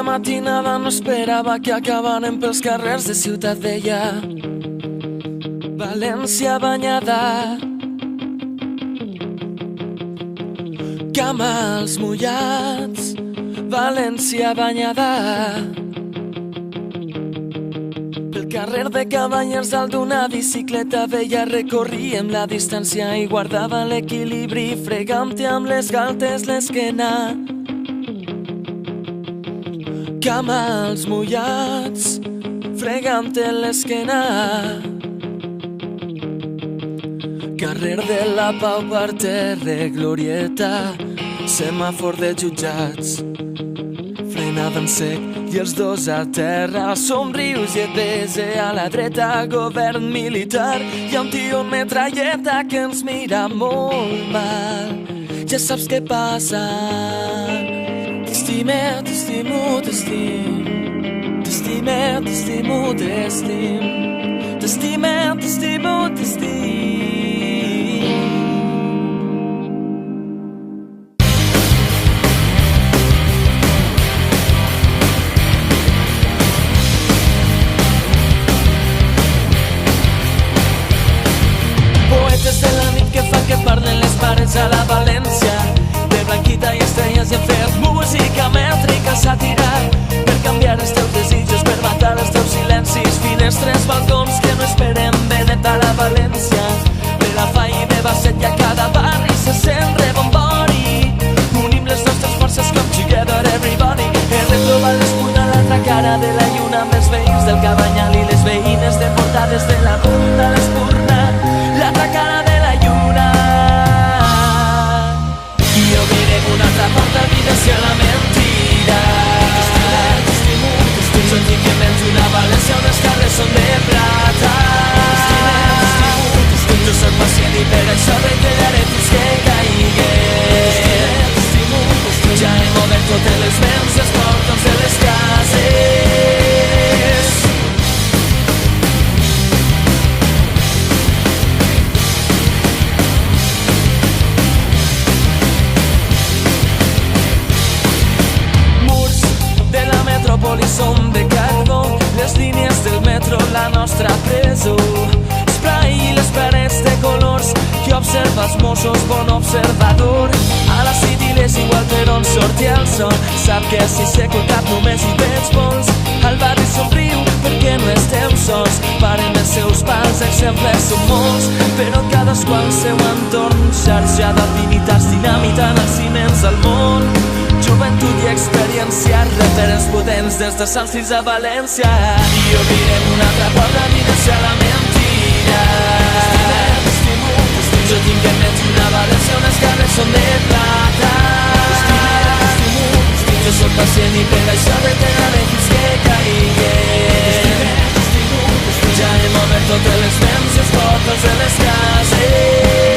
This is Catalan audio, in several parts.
matinada no esperava que acabaren pels carrers de Ciutat Vella. València banyada, camals mullats, València banyada. Pel carrer de Cabanyes dalt d'una bicicleta vella recorríem la distància i guardava l'equilibri fregant-te amb les galtes l'esquena. Camals mullats, fregant-te l'esquena. Carrer de la Pau, parterre, glorieta, semàfor de jutjats. Frenada en sec i els dos a terra, somrius i et bese a la dreta. Govern militar, hi ha un tio amb metralleta que ens mira molt mal. Ja saps què passa. T'estime, t'estimo, t'estim. T'estime, t'estimo, t'estim. T'estime, t'estimo, t'estim. Poetes de la nit que fan que parlen les parets a la València. De blanquita i estrelles i hem fet música mètrica sàtira per canviar els teus desitjos, per matar els teus silencis. Finestres, balcons que no esperem venet a la València. De la Fai i de Basset i a cada barri se sent rebombori. Unim les nostres forces com together everybody. He retrobat l'escull a l'altra cara de la lluna amb els veïns del Cabanyal i les veïnes deportades de la Punta l'Espurna. L'altra cara de la lluna. I obrirem una altra porta al vida hacia la mentira. Sentiment una València on els carrers són de plata. Jo soc pacient i per això retallaré fins que caiguem. Ja hem obert totes les vents i els portons de les cases. Som de carbó, les línies del metro, la nostra presó. Spray i les parets de colors, qui observa els Mossos, bon observador. A la City és igual per on sortir el sol, sap que si s'he colcat només hi veig pols. Al barri somriu perquè no estem sols, parem els seus pals, exemples són molts, però cadascú al seu entorn. Xarxa d'afinitats dinamitant els ciments del món. Joventut i experiència, referents potents des de Sants fins a València. I obrirem una altra porta a evidenciar la mentira. Jo tinc en ment una València on els carrers són de plata. Jo soc pacient i per això retallaré fins que caiguem. Ja hem obert totes les vents i els portons de les cases.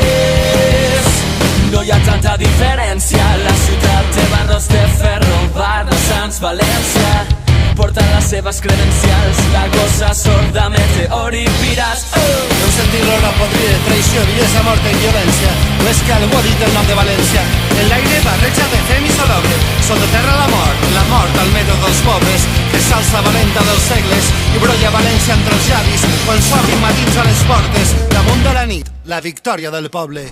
No hi ha tanta diferència, la ciutat té barros de ferro, barra Sants, València, porten les seves credencials, la gossa sorda, meteor i pirats. Un sentir l'hora podrida, traïció, vies a mort i violència. L'escal ho ha dit el nom de València. En l'aire barreja de fem i salobre, sota terra la mort al medio dels pobres, que s'alça valenta dels segles i brolla València entre els llavis quan s'obrin matins a les portes. Damunt de la nit, la victòria del poble.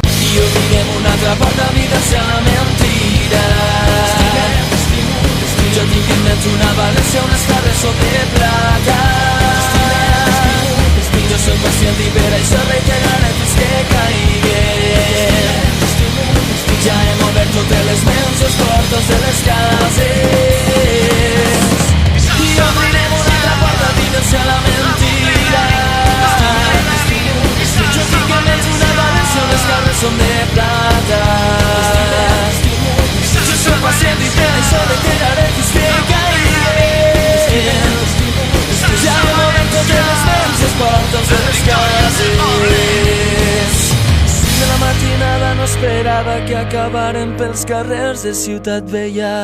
I obrirem una altra porta a evidenciar la mentira. Jo tinc en ment una València on els carrers són de plata. Jo soc pacient i per això retallaré fins que caiguem. Ja hem obert totes les ments i els portons de les cases. I obrirem una altra porta a evidenciar la mentira. Jo tinc en ment una València on els carrers són de plata. Jo soc pacient i per això retallaré fins que caiguem. Ja hem obert totes les ments i els portons de les cases. De la matinada no esperava que acabaren pels carrers de Ciutat Vella.